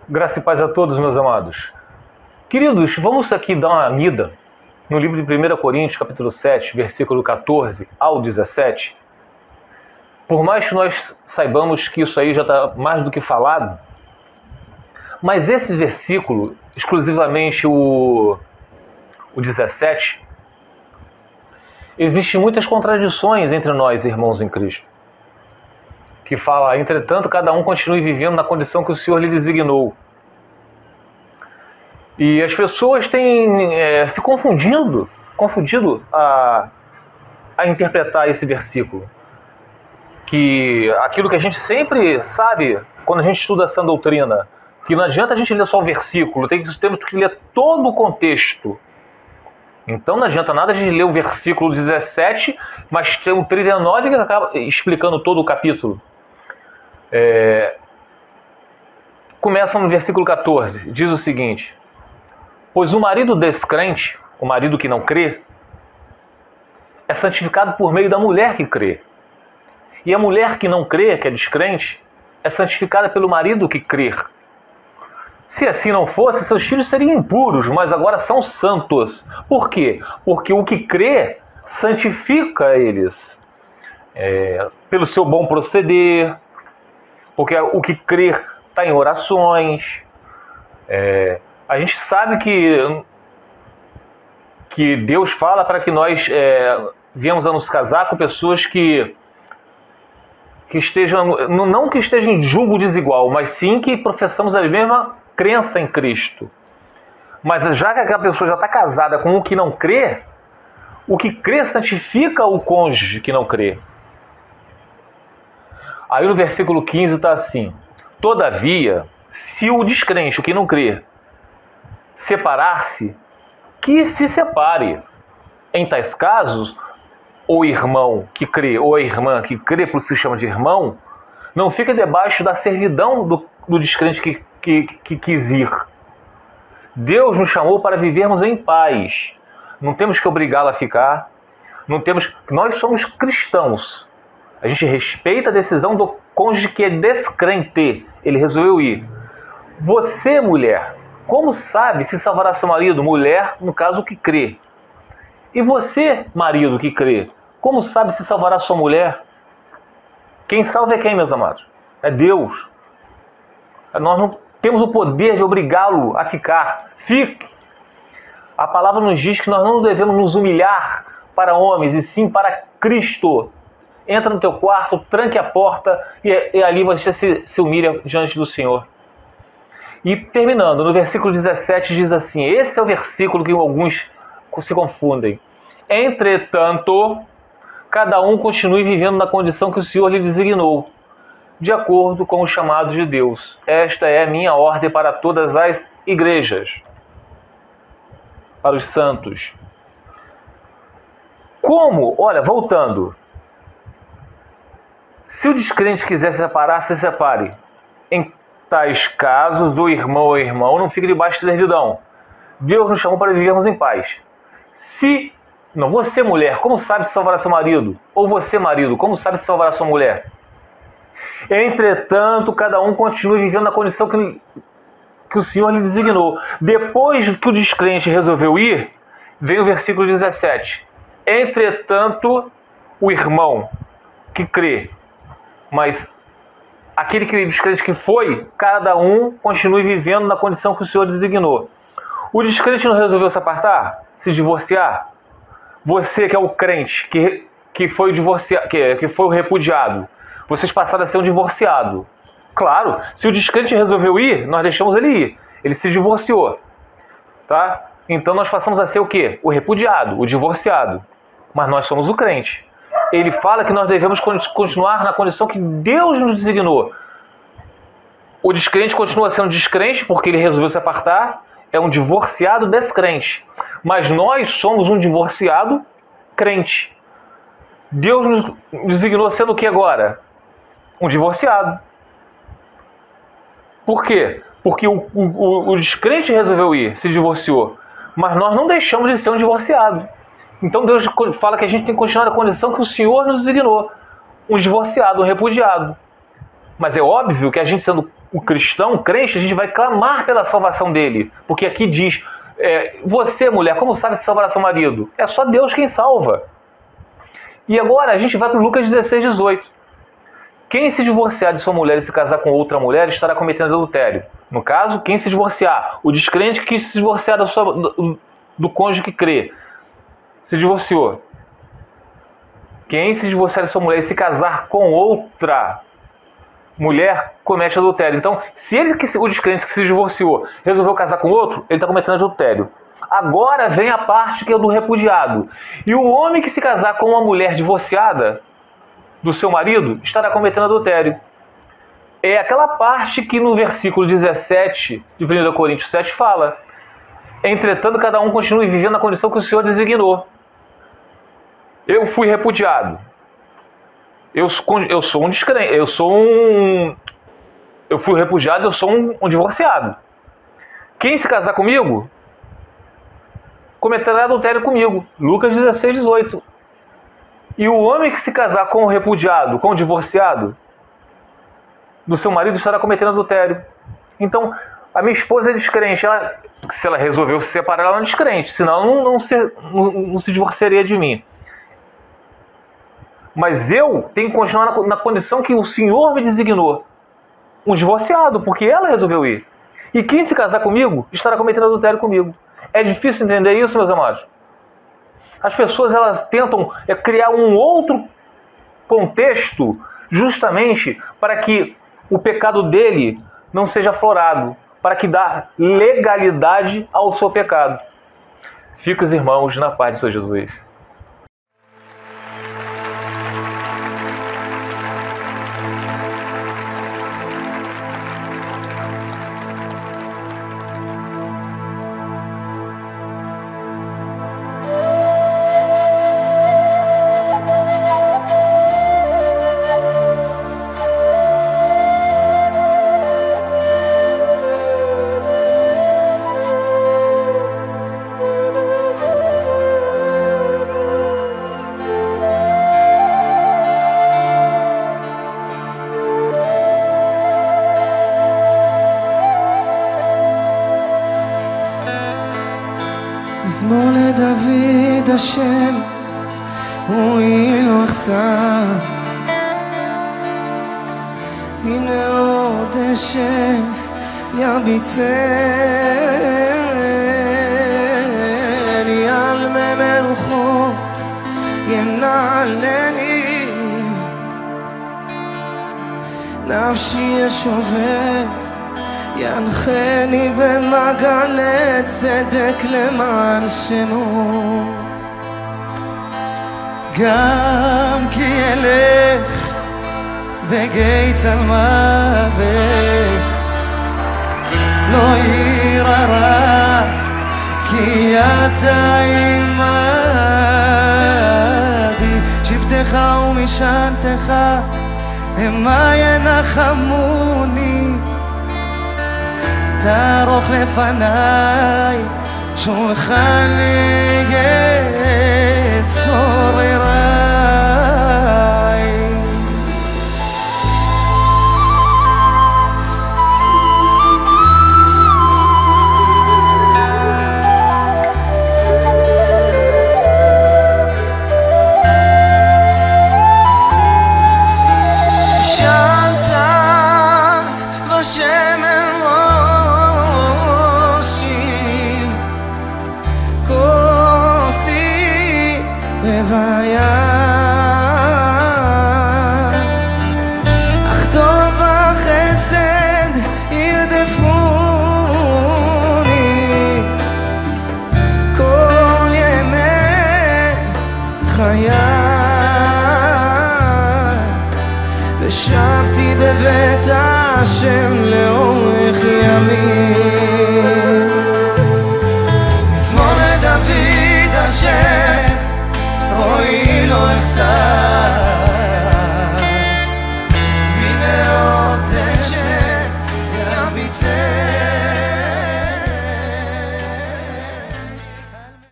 Graça e paz a todos, meus amados. Queridos, vamos aqui dar uma lida no livro de 1 Coríntios, capítulo 7, versículo 14 ao 17. Por mais que nós saibamos que isso aí já está mais do que falado, mas esse versículo, exclusivamente o 17, existem muitas contradições entre nós, irmãos em Cristo. Que fala, entretanto, cada um continue vivendo na condição que o Senhor lhe designou. E as pessoas têm se confundido a interpretar esse versículo. Que aquilo que a gente sempre sabe quando a gente estuda essa doutrina, que não adianta a gente ler só o versículo, temos que ler todo o contexto. Então não adianta nada a gente ler o versículo 17, mas tem um 39 que acaba explicando todo o capítulo. Começa no versículo 14, diz o seguinte: pois o marido descrente, o marido que não crê, é santificado por meio da mulher que crê. E a mulher que não crê, que é descrente, é santificada pelo marido que crê. Se assim não fosse, seus filhos seriam impuros, mas agora são santos. Por quê? Porque o que crê santifica eles pelo seu bom proceder, porque o que crê está em orações. A gente sabe que Deus fala para que nós viemos a nos casar com pessoas que estejam, não que estejam em julgo desigual, mas sim que professamos a mesma crença em Cristo. Mas já que aquela pessoa já está casada com o que não crê, o que crê santifica o cônjuge que não crê. Aí no versículo 15 está assim: todavia, se o descrente, o que não crê, separar-se, que se separe. Em tais casos, o irmão que crê, ou a irmã que crê, por isso se chama de irmão, não fica debaixo da servidão do descrente que quis ir. Deus nos chamou para vivermos em paz. Não temos que obrigá-la a ficar. Nós somos cristãos. A gente respeita a decisão do cônjuge que é descrente. Ele resolveu ir. Você, mulher, como sabe se salvará seu marido? Mulher, no caso, que crê. E você, marido que crê, como sabe se salvará sua mulher? Quem salva é quem, meus amados? É Deus. Nós não temos o poder de obrigá-lo a ficar. Fique. A palavra nos diz que nós não devemos nos humilhar para homens, e sim para Cristo. Entra no teu quarto, tranque a porta e ali você se humilha diante do Senhor. E terminando, no versículo 17 diz assim, esse é o versículo que alguns se confundem. Entretanto, cada um continue vivendo na condição que o Senhor lhe designou, de acordo com o chamado de Deus. Esta é a minha ordem para todas as igrejas, para os santos. Como? Olha, voltando. Se o descrente quiser se separar, se separe. Em tais casos, o irmão ou irmão não fica debaixo de servidão. Deus nos chamou para vivermos em paz. Não, você, mulher, como sabe se salvará seu marido? Ou você, marido, como sabe se salvará sua mulher? Entretanto, cada um continue vivendo na condição que o Senhor lhe designou. Depois que o descrente resolveu ir, vem o versículo 17. Entretanto, o irmão que crê, mas aquele descrente que foi, cada um continue vivendo na condição que o Senhor designou. O descrente não resolveu se apartar? Se divorciar? Você que é o crente, que foi divorciado, que foi o repudiado, vocês passaram a ser um divorciado. Claro, se o descrente resolveu ir, nós deixamos ele ir. Ele se divorciou. Tá? Então nós passamos a ser o quê? O repudiado, o divorciado. Mas nós somos o crente. Ele fala que nós devemos continuar na condição que Deus nos designou. O descrente continua sendo descrente porque ele resolveu se apartar. É um divorciado descrente. Mas nós somos um divorciado crente. Deus nos designou sendo o que agora? Um divorciado. Por quê? Porque o descrente resolveu ir, se divorciou. Mas nós não deixamos de ser um divorciado. Então Deus fala que a gente tem que continuar na condição que o Senhor nos designou. Um divorciado, um repudiado. Mas é óbvio que a gente sendo o cristão, o crente, a gente vai clamar pela salvação dele. Porque aqui diz, você, mulher, como sabe se salvará seu marido? É só Deus quem salva. E agora a gente vai para Lucas 16, 18. Quem se divorciar de sua mulher e se casar com outra mulher estará cometendo adultério. No caso, quem se divorciar? O descrente que se divorciar do cônjuge que crê. Se divorciou. Quem se divorciar de sua mulher e se casar com outra mulher comete adultério. Então, se o descrente que se divorciou resolveu casar com outro, ele está cometendo adultério. Agora vem a parte que é do repudiado. E o homem que se casar com uma mulher divorciada do seu marido estará cometendo adultério. É aquela parte que no versículo 17 de 1 Coríntios 7 fala: entretanto, cada um continue vivendo na condição que o Senhor designou. Eu fui repudiado. Eu sou um descrente. Eu fui repudiado, eu sou um divorciado. Quem se casar comigo cometerá adultério comigo. Lucas 16, 18. E o homem que se casar com o repudiado, com o divorciado do seu marido, estará cometendo adultério. Então, a minha esposa é descrente. Se ela resolveu se separar, ela é descrente. Senão, não se divorciaria de mim. Mas eu tenho que continuar na condição que o Senhor me designou. Um divorciado, porque ela resolveu ir. E quem se casar comigo estará cometendo adultério comigo. É difícil entender isso, meus amados? As pessoas elas tentam criar um outro contexto justamente para que o pecado dele não seja aflorado, para que dá legalidade ao seu pecado. Fica os irmãos na paz de Senhor Jesus. מזמור לדוד השם, רואי לו אכסה, הנה עוד דשא ירביצני, על מי מלוכות ינעלני, נפשי ישובב ינחני במעגלי צדק למען שמו. גם כי אלך בגיא צל מוות לא יירא רע, כי אתה עמדי, שבטך ומשענתך המה ינחמוני. תערוך לפניי שולחן נגד צורריי. ישנת בשמן רוויה, אך טוב החסד ירדפוני כל ימי חיי, ושבתי בבית השם לאורך ימים. מזמור לדוד השם,